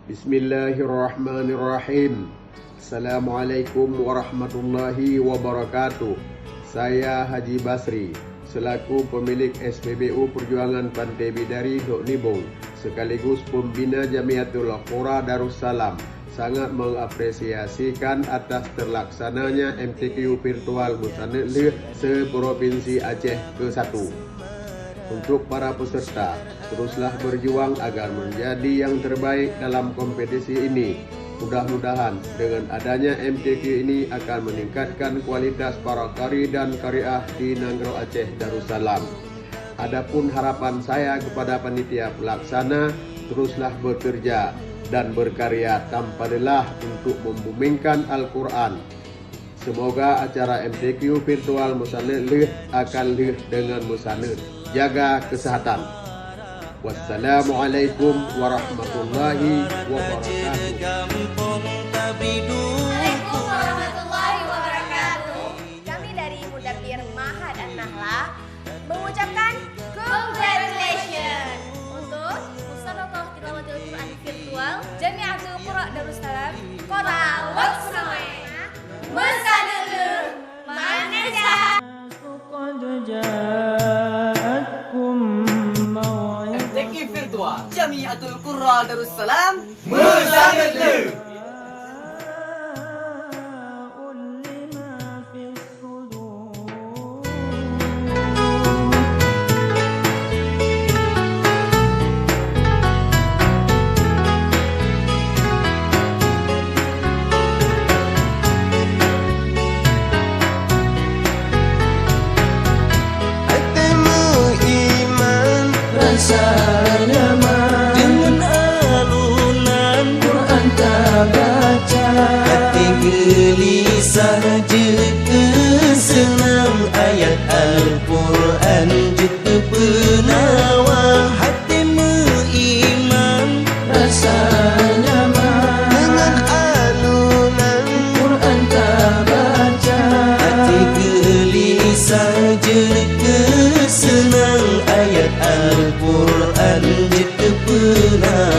Bismillahirrahmanirrahim. Assalamualaikum warahmatullahi wabarakatuh. Saya Haji Basri, selaku pemilik SPBU Perjuangan Pantai Bidari Dok Nibong, sekaligus pembina Jamiatul Qura Darussalam, sangat mengapresiasikan atas terlaksananya MTQ virtual Musanad Leh se-Provinsi Aceh ke-1. Untuk para peserta, teruslah berjuang agar menjadi yang terbaik dalam kompetisi ini. Mudah-mudahan dengan adanya MTQ ini akan meningkatkan kualitas para qari dan qariah di Nanggro Aceh Darussalam. Adapun harapan saya kepada panitia pelaksana, teruslah bekerja dan berkarya tanpa lelah untuk membumingkan Al-Quran. Semoga acara MTQ virtual Musanad Leh akan leh dengan musanad. Jaga kesehatan. Wassalamualaikum warahmatullahi wabarakatuh. Waalaikumsalam warahmatullahi wabarakatuh. Kami dari Mudabbir Ma'had An-Nahlah mengucapkan congratulations untuk Musabakoh Tilawatil Quran virtual Jamiatul Qura Darussalam Kota Waksamae. Musanad Leh Manajah. MTQ virtual Jamiatul Qura Darussalam Musanad Leh. Dengan alunan Quran tak baca, hati gelisah jika senang ayat Al-Quran jika penawar. Hati beriman rasa nyaman dengan alunan Quran tak baca, hati gelisah jika senang ayat Al-Quran jika pernah